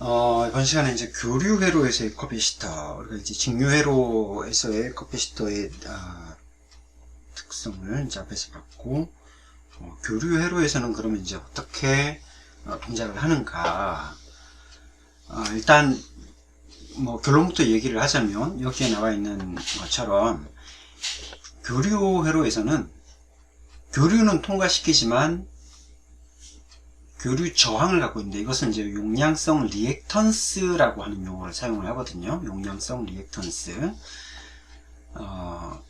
이번 시간에 이제 교류 회로에서의 커피시터, 우리가 이제 직류 회로에서의 커피시터의 특성을 이제 앞에서 봤고, 교류 회로에서는 그러면 이제 어떻게 동작을 하는가. 일단 뭐 결론부터 얘기를 하자면 여기에 나와 있는 것처럼 교류 회로에서는 교류는 통과시키지만 교류 저항을 갖고 있는데, 이것은 이제 용량성 리액턴스라고 하는 용어를 사용을 하거든요. 용량성 리액턴스.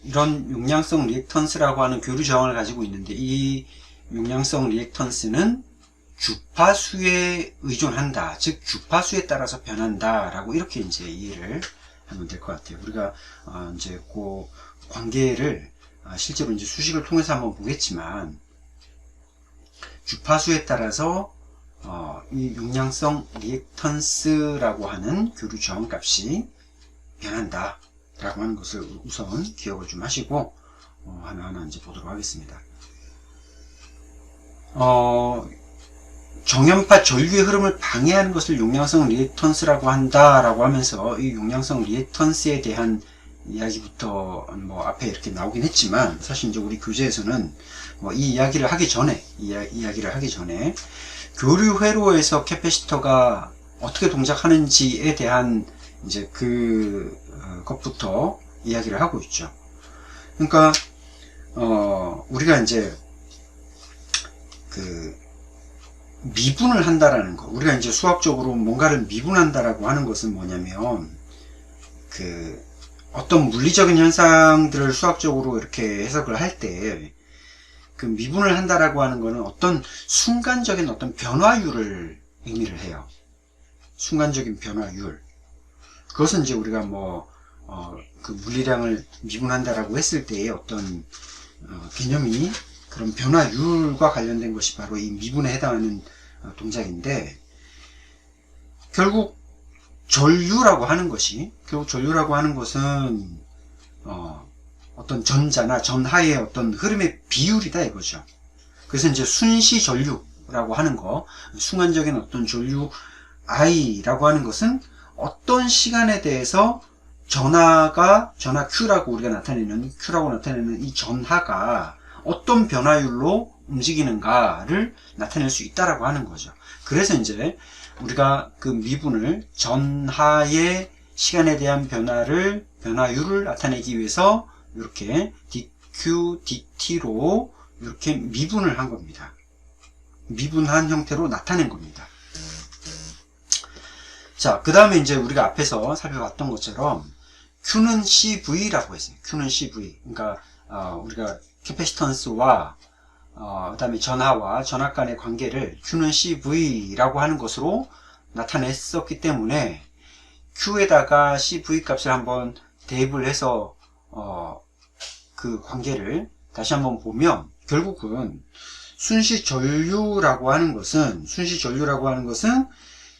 이런 용량성 리액턴스라고 하는 교류 저항을 가지고 있는데, 이 용량성 리액턴스는 주파수에 의존한다. 즉, 주파수에 따라서 변한다. 라고 이렇게 이제 이해를 하면 될 것 같아요. 우리가, 이제 그 관계를, 실제로 이제 수식을 통해서 한번 보겠지만, 주파수에 따라서 이 용량성 리액턴스라고 하는 교류 저항값이 변한다 라고 하는 것을 우선 기억을 좀 하시고 하나하나 이제 보도록 하겠습니다. 정연파 전류의 흐름을 방해하는 것을 용량성 리액턴스라고 한다 라고 하면서, 이 용량성 리액턴스에 대한 이야기부터 뭐 앞에 이렇게 나오긴 했지만, 사실 이제 우리 교재에서는 이 이야기를 하기 전에 교류 회로에서 캐패시터가 어떻게 동작하는지에 대한 이제 것부터 이야기를 하고 있죠. 그러니까 우리가 이제 미분을 한다라는 거, 우리가 이제 수학적으로 뭔가를 미분한다라고 하는 것은 뭐냐면, 어떤 물리적인 현상들을 수학적으로 이렇게 해석을 할 때, 미분을 한다라고 하는 것은 어떤 순간적인 어떤 변화율을 의미를 해요. 순간적인 변화율. 그것은 이제 우리가 물리량을 미분한다라고 했을 때의 어떤 개념이 그런 변화율과 관련된 것이 바로 이 미분에 해당하는 동작인데, 결국 전류라고 하는 것은 어떤 전자나 전하의 어떤 흐름의 비율이다 이거죠. 그래서 이제 순시 전류라고 하는 거, 순간적인 어떤 전류 I라고 하는 것은 어떤 시간에 대해서 전하 Q라고 우리가 나타내는 이 전하가 어떤 변화율로 움직이는가를 나타낼 수 있다라고 하는 거죠. 그래서 이제 우리가 미분을 전하의 시간에 대한 변화율을 나타내기 위해서 이렇게 dq, dt로 이렇게 미분을 한 겁니다. 미분한 형태로 나타낸 겁니다. 자, 그 다음에 이제 우리가 앞에서 살펴봤던 것처럼 Q는 CV라고 했어요. Q는 CV. 그러니까 우리가 캐패시턴스와 그 다음에 전하와 전하 간의 관계를 Q는 CV라고 하는 것으로 나타냈었기 때문에 Q에다가 CV 값을 한번 대입을 해서 그 관계를 다시 한번 보면, 결국은 순시 전류라고 하는 것은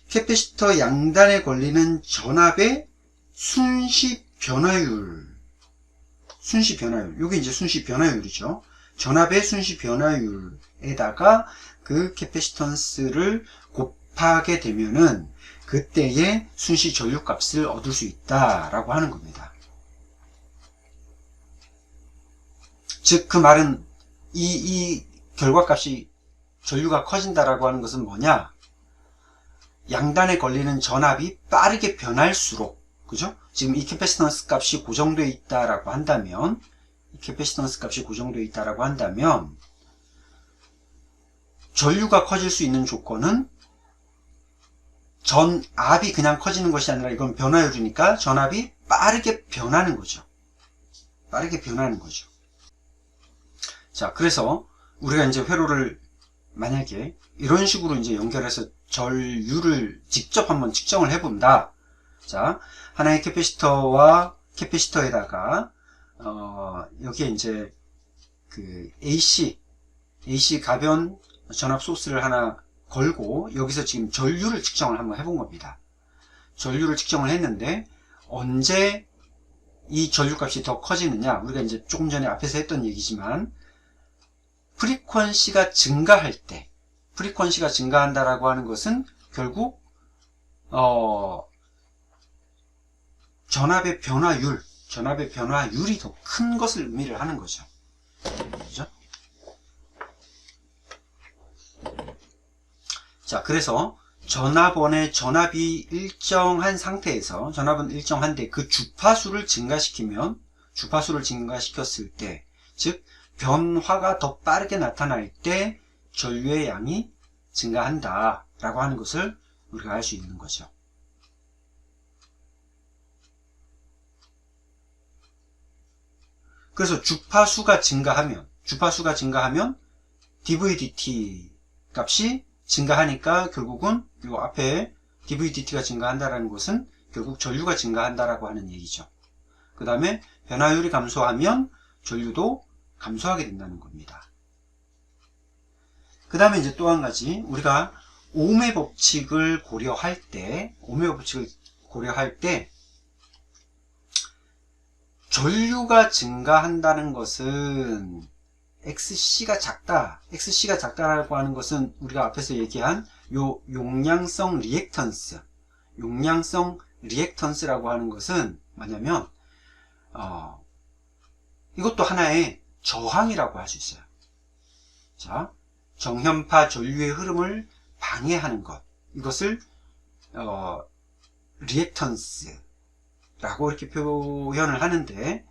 캐패시터 양단에 걸리는 전압의 순시 변화율. 이게 이제 순시 변화율이죠. 전압의 순시 변화율에다가 그 캐패시턴스를 곱하게 되면은 그때의 순시 전류 값을 얻을 수 있다라고 하는 겁니다. 즉, 그 말은 이 결과값이 전류가 커진다라고 하는 것은 뭐냐? 양단에 걸리는 전압이 빠르게 변할수록, 그죠? 지금 이 캐패시턴스 값이 고정되어 있다라고 한다면, 전류가 커질 수 있는 조건은 전압이 그냥 커지는 것이 아니라, 이건 변화율이니까 전압이 빠르게 변하는 거죠. 자, 그래서 우리가 이제 회로를 만약에 이런 식으로 이제 연결해서 전류를 직접 한번 측정을 해본다. 자, 하나의 캐패시터와 캐패시터에다가 여기에 이제 AC 가변 전압 소스를 하나 걸고 여기서 지금 전류를 측정을 한번 해본 겁니다. 전류를 측정을 했는데 언제 이 전류값이 더 커지느냐? 우리가 이제 조금 전에 앞에서 했던 얘기지만, 프리퀀시가 증가한다라고 하는 것은 결국 전압의 변화율이 더 큰 것을 의미를 하는 거죠. 그죠? 자, 그래서 전압원의 전압이 일정한 상태에서, 전압은 일정한데 그 주파수를 증가시켰을 때, 즉 변화가 더 빠르게 나타날 때 전류의 양이 증가한다 라고 하는 것을 우리가 알 수 있는 거죠. 그래서 주파수가 증가하면 dVdt 값이 증가하니까 결국은 이 앞에 dVdt가 증가한다라는 것은 결국 전류가 증가한다라고 하는 얘기죠. 그 다음에 변화율이 감소하면 전류도 감소하게 된다는 겁니다. 그 다음에 이제 또 한 가지, 우리가 ohm의 법칙을 고려할 때 전류가 증가한다는 것은 XC가 작다라고 하는 것은 우리가 앞에서 얘기한 요 용량성 리액턴스라고 하는 것은 뭐냐면 이것도 하나의 저항이라고 할 수 있어요. 자, 정현파 전류의 흐름을 방해하는 것, 이것을 리액턴스라고 이렇게 표현을 하는데,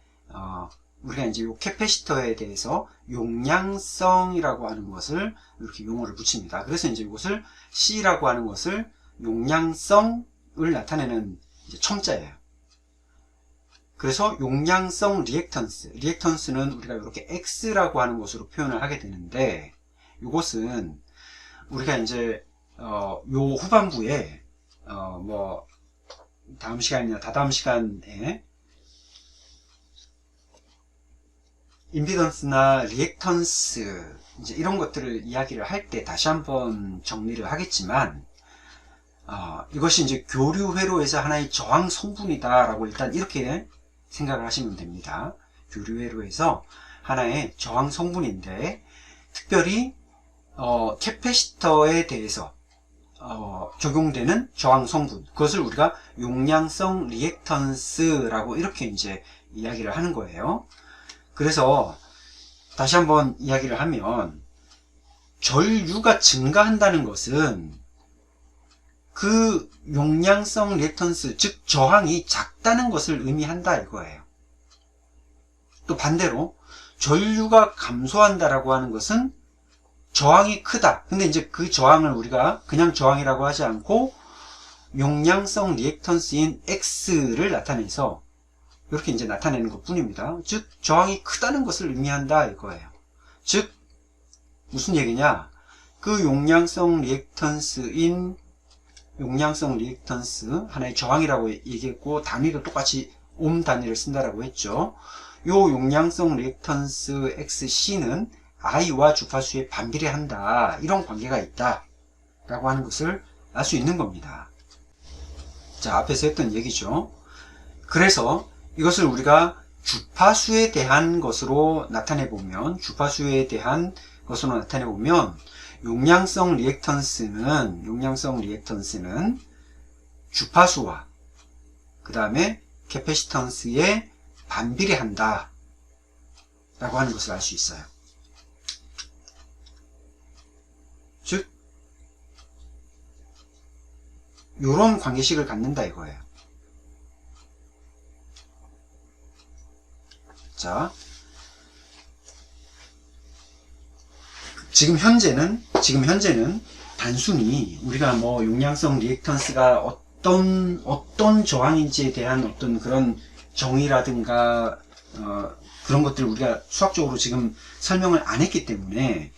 우리가 이제 요 캐패시터에 대해서 용량성이라고 하는 것을 이렇게 용어를 붙입니다. 그래서 이제 이것을 C라고 하는 것을 용량성을 나타내는 이제 첨자예요. 그래서 용량성 리액턴스는 우리가 이렇게 X라고 하는 것으로 표현을 하게 되는데, 이것은 우리가 이제 요 후반부에 뭐 다음 시간이나 다다음 시간에 임피던스나 리액턴스 이제 이런 것들을 이야기를 할 때 다시 한번 정리를 하겠지만, 이것이 이제 교류 회로에서 하나의 저항 성분이다라고 일단 이렇게 생각을 하시면 됩니다. 교류 회로에서 하나의 저항 성분인데, 특별히 캐패시터에 대해서 적용되는 저항 성분, 그것을 우리가 용량성 리액턴스라고 이렇게 이제 이야기를 하는 거예요. 그래서 다시 한번 이야기를 하면, 전류가 증가한다는 것은 그 용량성 리액턴스, 즉 저항이 작다는 것을 의미한다 이거예요. 또 반대로 전류가 감소한다라고 하는 것은 저항이 크다. 근데 이제 그 저항을 우리가 그냥 저항이라고 하지 않고 용량성 리액턴스인 X를 나타내서 이렇게 이제 나타내는 것 뿐입니다. 즉 저항이 크다는 것을 의미한다 이거예요. 즉 무슨 얘기냐, 그 용량성 리액턴스 하나의 저항이라고 얘기했고, 단위도 똑같이 옴 단위를 쓴다라고 했죠. 요 용량성 리액턴스 XC는 I와 주파수에 반비례한다, 이런 관계가 있다 라고 하는 것을 알 수 있는 겁니다. 자, 앞에서 했던 얘기죠. 그래서 이것을 우리가 주파수에 대한 것으로 나타내 보면 용량성 리액턴스는 주파수와 그 다음에 캐패시턴스에 반비례한다 라고 하는 것을 알 수 있어요. 즉 이런 관계식을 갖는다 이거예요. 자, 지금 현재는 단순히 우리가 뭐 용량성 리액턴스가 어떤 저항인지에 대한 어떤 그런 정의라든가 그런 것들을 우리가 수학적으로 지금 설명을 안 했기 때문에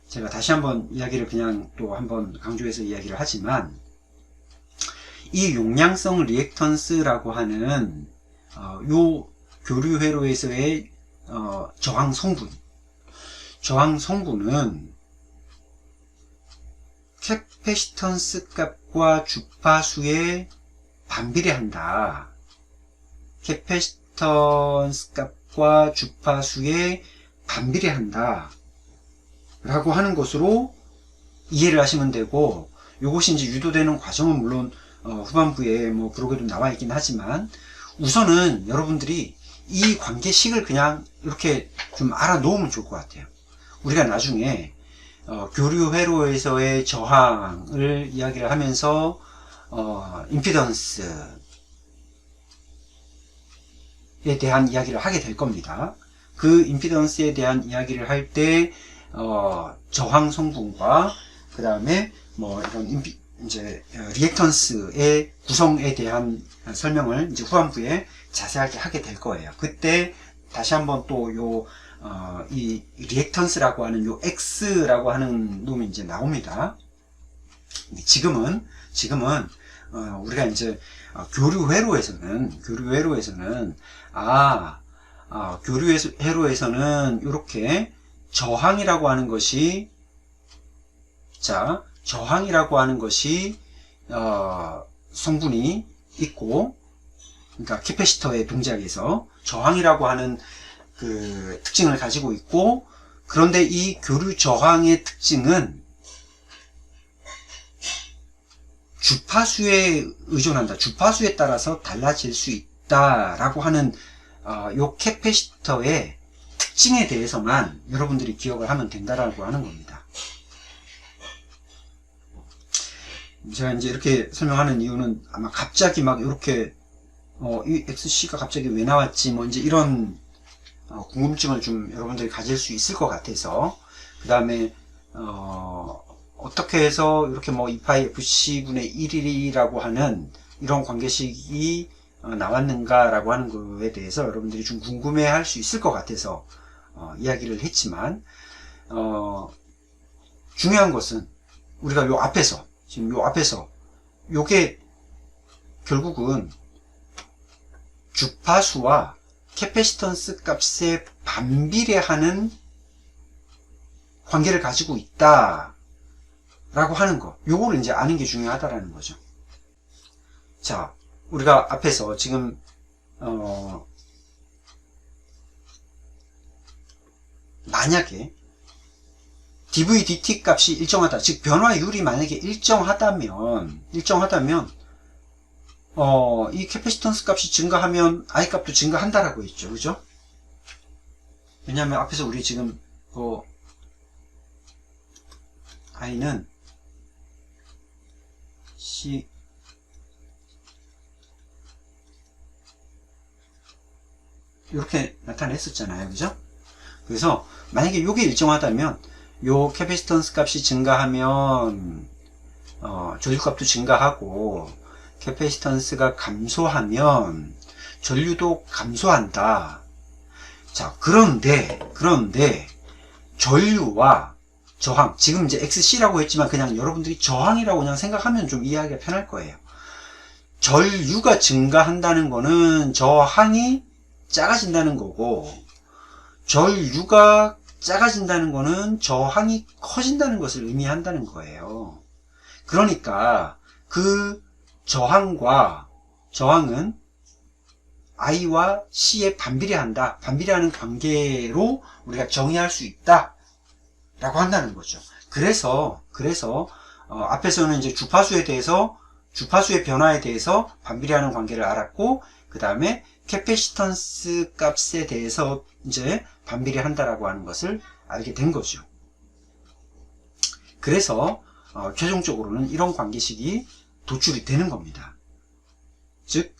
제가 다시 한번 이야기를 그냥 또 한번 강조해서 이야기를 하지만, 이 용량성 리액턴스라고 하는 요 교류 회로에서의 저항 성분은 캐패시턴스 값과 주파수에 반비례한다. 캐패시턴스 값과 주파수에 반비례한다 라고 하는 것으로 이해를 하시면 되고, 이것이 이제 유도되는 과정은 물론 후반부에 뭐 블로그에도 나와 있긴 하지만, 우선은 여러분들이 이 관계식을 그냥 이렇게 좀 알아놓으면 좋을 것 같아요. 우리가 나중에 교류 회로에서의 저항을 이야기를 하면서 임피던스에 대한 이야기를 하게 될 겁니다. 그 임피던스에 대한 이야기를 할 때 저항 성분과 그 다음에 뭐 이런 이제 리액턴스의 구성에 대한 설명을 이제 후반부에 자세하게 하게 될 거예요. 그때 다시 한번 또 이 리액턴스라고 하는 요 X라고 하는 놈이 이제 나옵니다. 지금은 우리가 이제 교류 회로에서는 교류 회로에서는 이렇게 저항이라고 하는 것이 성분이 있고, 그러니까 캐패시터의 동작에서 저항이라고 하는 그 특징을 가지고 있고, 그런데 이 교류 저항의 특징은 주파수에 의존한다. 주파수에 따라서 달라질 수 있다라고 하는 요 캐패시터의 특징에 대해서만 여러분들이 기억을 하면 된다라고 하는 겁니다. 제가 이제 이렇게 설명하는 이유는 아마 갑자기 막 이렇게 이 XC가 갑자기 왜 나왔지 뭐 이제 이런 궁금증을 좀 여러분들이 가질 수 있을 것 같아서, 그 다음에 어떻게 해서 이렇게 뭐 2파이 FC분의 1이라고 하는 이런 관계식이 나왔는가라고 하는 거에 대해서 여러분들이 좀 궁금해 할 수 있을 것 같아서 이야기를 했지만, 중요한 것은 우리가 지금 요 앞에서 요게 결국은 주파수와 캐패시턴스 값에 반비례하는 관계를 가지고 있다 라고 하는 거, 요거를 이제 아는 게 중요하다라는 거죠. 자, 우리가 앞에서 지금 만약에 dV/dt 값이 일정하다, 즉 변화율이 만약에 일정하다면 이 캐패시턴스 값이 증가하면 I 값도 증가한다라고 했죠. 그죠? 왜냐하면 앞에서 우리 지금 I는 C 이렇게 나타냈었잖아요. 그죠? 그래서 만약에 이게 일정하다면 요 캐패시턴스 값이 증가하면 전류값도 증가하고, 캐패시턴스가 감소하면 전류도 감소한다. 자, 그런데 전류와 저항, 지금 이제 XC라고 했지만 그냥 여러분들이 저항이라고 그냥 생각하면 좀 이해하기가 편할 거예요. 전류가 증가한다는 거는 저항이 작아진다는 거고, 전류가 작아진다는 거는 저항이 커진다는 것을 의미한다는 거예요. 그러니까 그 저항은 I와 C에 반비례하는 관계로 우리가 정의할 수 있다 라고 한다는 거죠. 그래서 앞에서는 이제 주파수의 변화에 대해서 반비례하는 관계를 알았고, 그 다음에 캐패시턴스 값에 대해서 이제 반비례한다라고 하는 것을 알게 된 거죠. 그래서 최종적으로는 이런 관계식이 도출이 되는 겁니다. 즉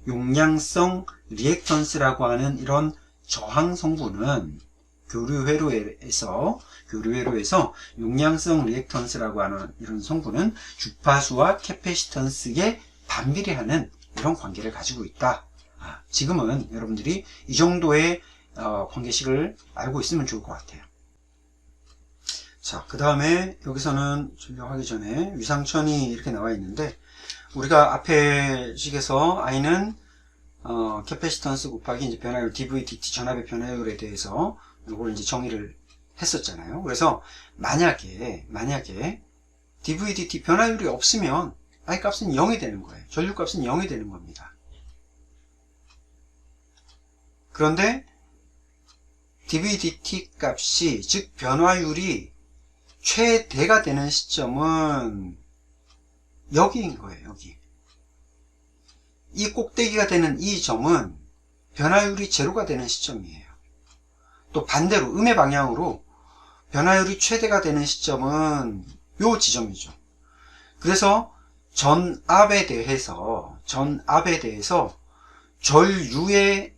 용량성 리액턴스라고 하는 이런 저항 성분은 교류 회로에서 용량성 리액턴스라고 하는 이런 성분은 주파수와 캐패시턴스에 반비례하는 이런 관계를 가지고 있다. 지금은 여러분들이 이 정도의 관계식을 알고 있으면 좋을 것 같아요. 자, 그 다음에 여기서는 전략하기 전에 위상천이 이렇게 나와 있는데, 우리가 앞에 식에서 I는 캐패시턴스 곱하기 이제 변화율 dV/dt 전압의 변화율에 대해서 이걸 이제 정의를 했었잖아요. 그래서 만약에 dV/dt 변화율이 없으면 I 값은 0이 되는 거예요. 전류 값은 0이 되는 겁니다. 그런데 dV/dt 값이, 즉 변화율이 최대가 되는 시점은 여기인 거예요. 여기 이 꼭대기가 되는 이 점은 변화율이 제로가 되는 시점이에요. 또 반대로 음의 방향으로 변화율이 최대가 되는 시점은 요 지점이죠. 그래서 전압에 대해서 전유의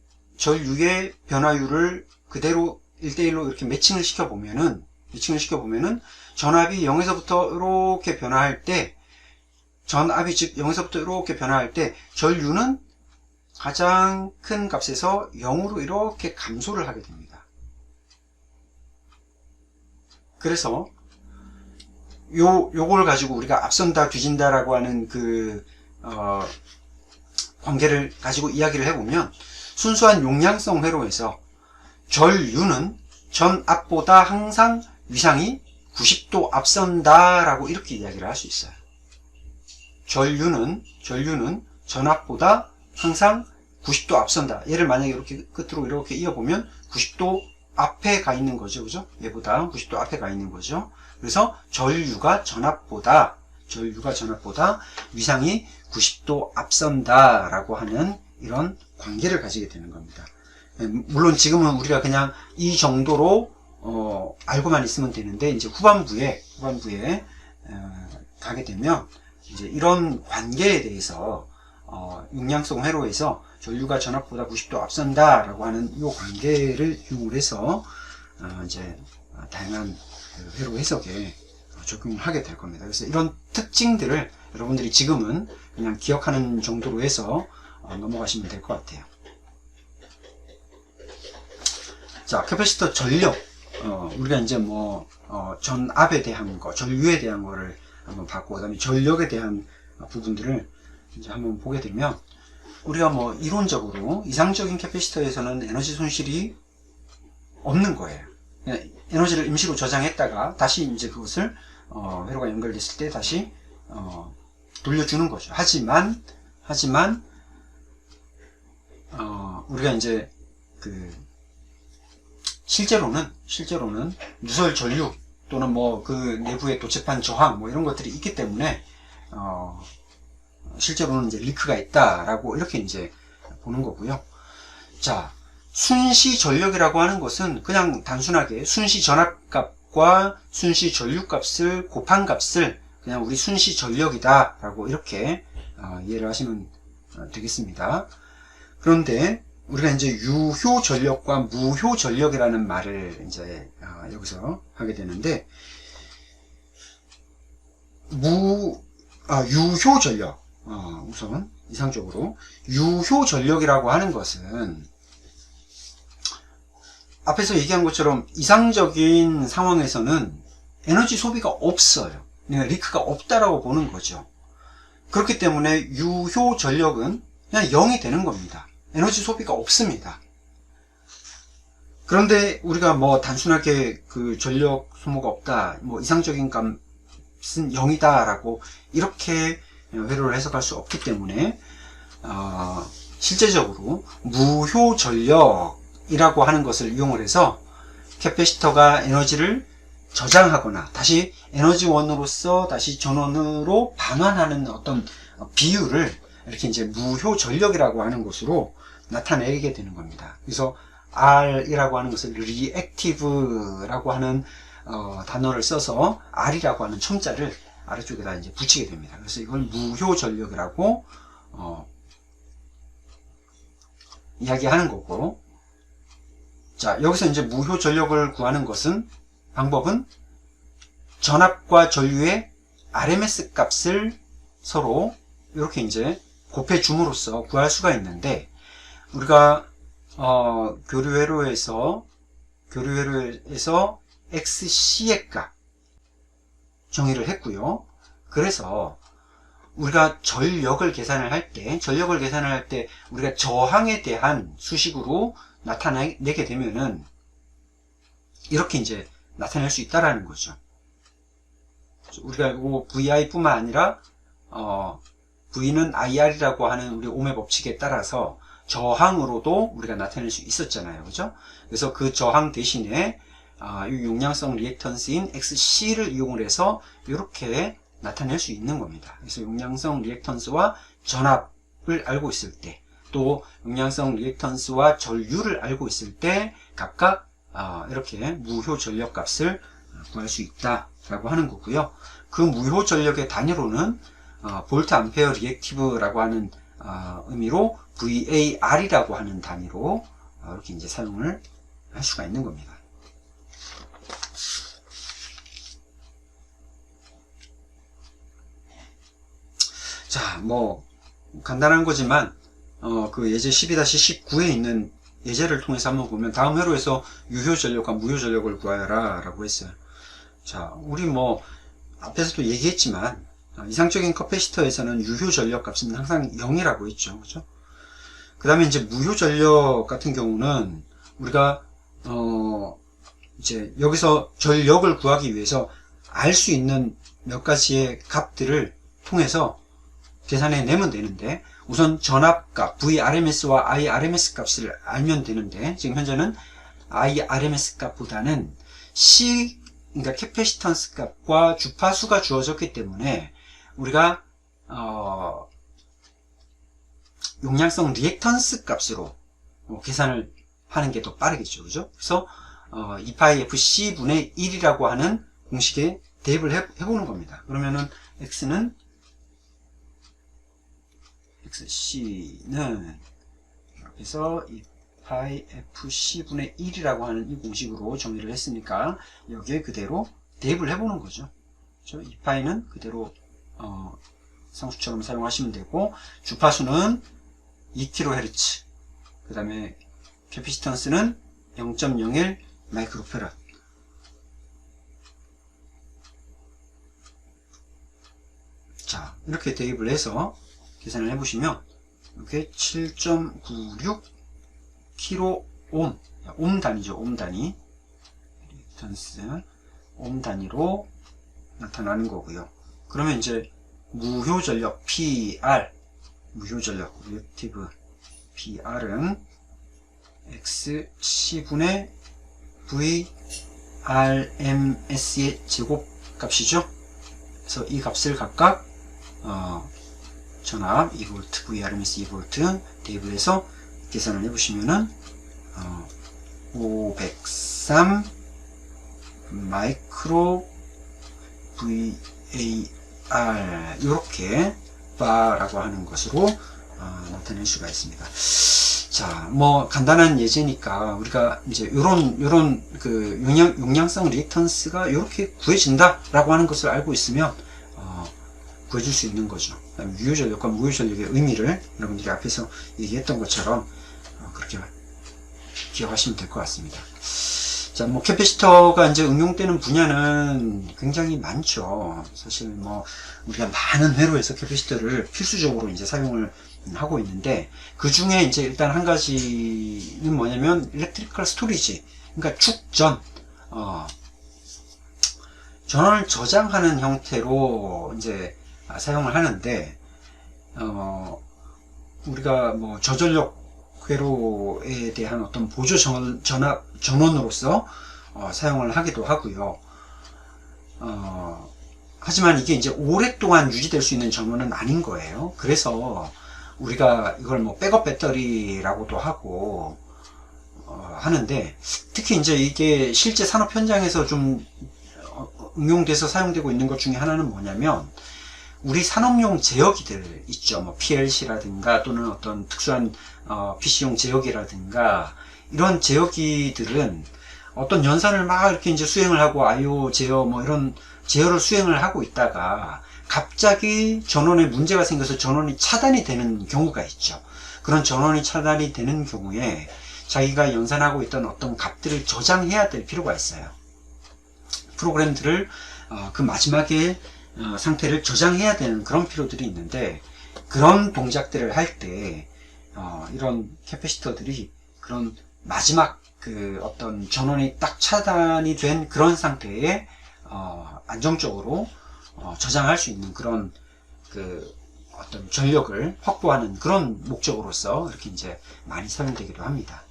변화율을 그대로 1대1로 이렇게 매칭을 시켜보면은 전압이 0에서부터 이렇게 변화할 때, 전압이 즉 0에서부터 이렇게 변화할 때 전유는 가장 큰 값에서 0으로 이렇게 감소를 하게 됩니다. 그래서 요걸 가지고 우리가 앞선다 뒤진다라고 하는 관계를 가지고 이야기를 해보면, 순수한 용량성 회로에서 전유는 전압보다 항상 위상이 90도 앞선다라고 이렇게 이야기를 할 수 있어요. 전유는 전압보다 항상 90도 앞선다. 얘를 만약에 이렇게 끝으로 이렇게 이어보면 90도 앞에 가 있는 거죠. 그죠? 얘보다 90도 앞에 가 있는 거죠. 그래서 전류가 전압보다 위상이 90도 앞선다라고 하는 이런 관계를 가지게 되는 겁니다. 물론 지금은 우리가 그냥 이 정도로 알고만 있으면 되는데, 이제 후반부에 가게 되면 이제 이런 관계에 대해서 용량성 회로에서 전류가 전압보다 90도 앞선다라고 하는 이 관계를 이용을 해서 이제 다양한 회로 해석에 적용을 하게 될 겁니다. 그래서 이런 특징들을 여러분들이 지금은 그냥 기억하는 정도로 해서 넘어가시면 될 것 같아요. 자, 캐패시터 전력, 우리가 이제 전압에 대한 거, 전류에 대한 거를 한번 봤고, 그 다음에 전력에 대한 부분들을 이제 한번 보게 되면, 우리가 이론적으로 이상적인 캐패시터에서는 에너지 손실이 없는 거예요. 에너지를 임시로 저장했다가 다시 이제 그것을 회로가 연결됐을 때 다시 돌려주는 거죠. 하지만 우리가 이제 실제로는 누설 전류 또는 그 내부에 또 재판 저항 이런 것들이 있기 때문에 실제로는 이제 리크가 있다라고 이렇게 이제 보는 거고요. 자, 순시 전력이라고 하는 것은 그냥 단순하게 순시 전압값과 순시 전류값을 곱한 값을 그냥 우리 순시 전력이다라고 이렇게 이해를 하시면 되겠습니다. 그런데 우리가 이제 유효 전력과 무효 전력이라는 말을 이제 여기서 하게 되는데, 유효 전력, 우선 이상적으로 유효 전력이라고 하는 것은 앞에서 얘기한 것처럼 이상적인 상황에서는 에너지 소비가 없어요. 리크가 없다라고 보는 거죠. 그렇기 때문에 유효 전력은 그냥 0이 되는 겁니다. 에너지 소비가 없습니다. 그런데 우리가 단순하게 전력 소모가 없다, 이상적인 값은 0이다 라고 이렇게 회로를 해석할 수 없기 때문에 실제적으로 무효 전력이라고 하는 것을 이용을 해서 캐패시터가 에너지를 저장하거나 다시 에너지원으로서 다시 전원으로 반환하는 어떤 비율을 이렇게 이제 무효 전력이라고 하는 것으로 나타내게 되는 겁니다. 그래서 R이라고 하는 것을 reactive라고 하는 단어를 써서 R이라고 하는 첨자를 아래쪽에다 이제 붙이게 됩니다. 그래서 이걸 무효 전력이라고 이야기하는 거고, 자, 여기서 이제 무효 전력을 구하는 방법은 전압과 전류의 RMS 값을 서로 이렇게 이제 곱해 줌으로써 구할 수가 있는데, 우리가 교류회로에서 XC의 값 정의를 했고요. 그래서 우리가 전력을 계산을 할 때 우리가 저항에 대한 수식으로 나타내게 되면은 이렇게 이제 나타낼 수 있다라는 거죠. 우리가 이 VI 뿐만 아니라 V는 IR이라고 하는 우리 옴의 법칙에 따라서 저항으로도 우리가 나타낼 수 있었잖아요. 그죠? 그래서 그 저항 대신에 이 용량성 리액턴스인 XC를 이용을 해서 이렇게 나타낼 수 있는 겁니다. 그래서 용량성 리액턴스와 전압 알고 있을 때, 또 용량성 리액턴스와 전류를 알고 있을 때 각각 이렇게 무효 전력 값을 구할 수 있다라고 하는 거고요. 그 무효 전력의 단위로는 볼트 암페어 리액티브라고 하는 의미로 VAR이라고 하는 단위로 이렇게 이제 사용을 할 수가 있는 겁니다. 자, 뭐 간단한 거지만 그 예제 12-19에 있는 예제를 통해서 한번 보면 다음 회로에서 유효 전력과 무효 전력을 구하여라 라고 했어요. 자, 우리 뭐 앞에서도 얘기했지만 이상적인 커패시터에서는 유효 전력 값은 항상 0이라고 했죠. 그죠? 그 다음에 이제 무효 전력 같은 경우는 우리가 이제 여기서 전력을 구하기 위해서 알 수 있는 몇 가지의 값들을 통해서 계산해 내면 되는데, 우선 전압값 VRMS와 IRMS 값을 알면 되는데, 지금 현재는 IRMS 값보다는 그러니까 캐패시턴스 값과 주파수가 주어졌기 때문에 우리가 용량성 리액턴스 값으로 계산을 하는 게 더 빠르겠죠. 그죠? 그래서 2πfc분의 1이라고 하는 공식에 대입을 해보는 겁니다. 그러면은 Xc는 여기서 2πfc분의 1이라고 하는 이 공식으로 정의를 했으니까 여기에 그대로 대입을 해보는 거죠. 그렇죠? 2π는 그대로 상수처럼 사용하시면 되고, 주파수는 2kHz, 그 다음에 캐피시턴스는 0.01 마이크로페라. 자, 이렇게 대입을 해서 계산을 해보시면 이렇게 7.96 킬로옴, 옴 단위죠. 옴 단위, 옴 단위로 나타나는 거고요. 그러면 이제 무효 전력 PR, 무효 전력 리액티브 PR은 XC분의 VRMS의 제곱값이죠. 그래서 이 값을 각각 전압 2V, VRMS 2V 대입을 해서 계산을 해보시면은 503 마이크로 VAR 이렇게 바라고 하는 것으로 나타낼 수가 있습니다. 자, 뭐 간단한 예제니까 우리가 이제 요런 그 용량성 리액턴스가 이렇게 구해진다라고 하는 것을 알고 있으면 구해줄 수 있는 거죠. 그다음에 유효 전력과 무효 전력의 의미를 여러분들이 앞에서 얘기했던 것처럼 그렇게 기억하시면 될 것 같습니다. 자, 뭐 캐패시터가 이제 응용되는 분야는 굉장히 많죠. 사실 뭐 우리가 많은 회로에서 캐패시터를 필수적으로 이제 사용을 하고 있는데, 그 중에 이제 일단 한 가지는 뭐냐면 일렉트리컬 스토리지, 그러니까 축전, 전원을 저장하는 형태로 이제 사용을 하는데, 우리가 뭐 저전력 회로에 대한 어떤 보조 전원으로서 사용을 하기도 하고요. 하지만 이게 이제 오랫동안 유지될 수 있는 전원은 아닌 거예요. 그래서 우리가 이걸 뭐 백업 배터리라고도 하고 하는데, 특히 이제 이게 실제 산업 현장에서 좀 응용돼서 사용되고 있는 것 중에 하나는 뭐냐면, 우리 산업용 제어기들 있죠. 뭐 PLC라든가 또는 어떤 특수한 PC용 제어기라든가, 이런 제어기들은 어떤 연산을 막 이렇게 이제 수행을 하고 IO 제어 뭐 이런 제어를 수행을 하고 있다가 갑자기 전원에 문제가 생겨서 전원이 차단이 되는 경우가 있죠. 그런 전원이 차단이 되는 경우에 자기가 연산하고 있던 어떤 값들을 저장해야 될 필요가 있어요. 프로그램들을 그 마지막에 상태를 저장해야 되는 그런 필요들이 있는데, 그런 동작들을 할 때 이런 캐패시터들이 그런 마지막 그 어떤 전원이 딱 차단이 된 그런 상태에 안정적으로 저장할 수 있는 그런 그 어떤 전력을 확보하는 그런 목적으로서 이렇게 이제 많이 사용되기도 합니다.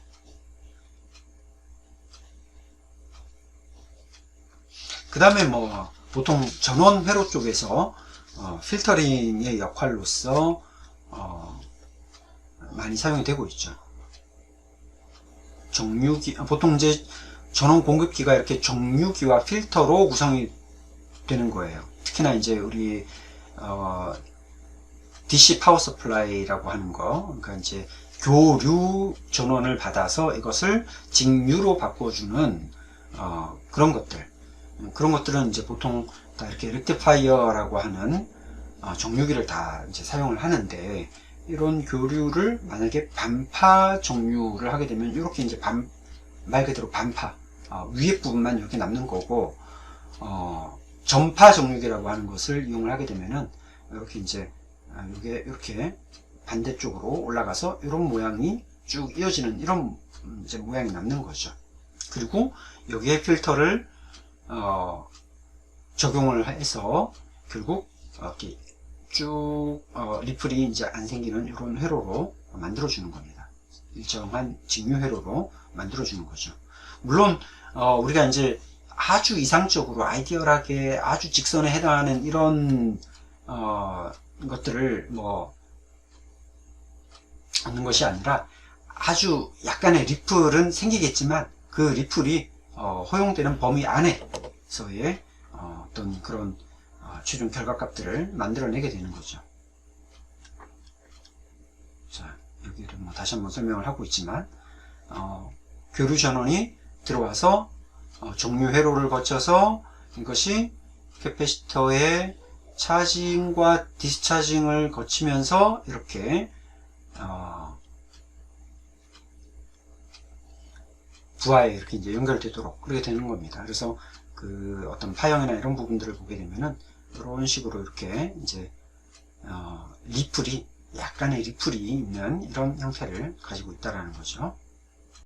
그 다음에 뭐 보통 전원 회로 쪽에서 필터링의 역할로서 많이 사용이 되고 있죠. 정유기, 보통 이제 전원 공급기가 이렇게 정유기와 필터로 구성이 되는 거예요. 특히나 이제 우리 DC 파워 서플라이라고 하는 거, 그러니까 이제 교류 전원을 받아서 이것을 직류로 바꿔주는 그런 것들은 이제 보통 다 이렇게 렉티파이어라고 하는 정유기를 다 이제 사용을 하는데, 이런 교류를 만약에 반파 정유를 하게 되면 이렇게 이제 말 그대로 반파, 위에 부분만 이렇게 남는 거고, 전파 정유기라고 하는 것을 이용을 하게 되면은 이렇게 이제 이게 이렇게 반대쪽으로 올라가서 이런 모양이 쭉 이어지는 이런 이제 모양이 남는 거죠. 그리고 여기에 필터를 적용을 해서 결국 이렇게 쭉 리플이 이제 안 생기는 이런 회로로 만들어 주는 겁니다. 일정한 직류 회로로 만들어 주는 거죠. 물론 우리가 이제 아주 이상적으로 아이디얼하게 아주 직선에 해당하는 이런 것들을 뭐 얻는 것이 아니라 아주 약간의 리플은 생기겠지만 그 리플이 허용되는 범위 안에서의 어떤 그런 최종 결과값들을 만들어내게 되는 거죠. 자, 여기를 뭐 다시 한번 설명을 하고 있지만 교류 전원이 들어와서 정류 회로를 거쳐서 이것이 캐패시터의 차징과 디스차징을 거치면서 이렇게 부하에 이렇게 이제 연결되도록 그렇게 되는 겁니다. 그래서 그 어떤 파형이나 이런 부분들을 보게 되면은 이런 식으로 이렇게 이제 약간의 리플이 있는 이런 형태를 가지고 있다라는 거죠.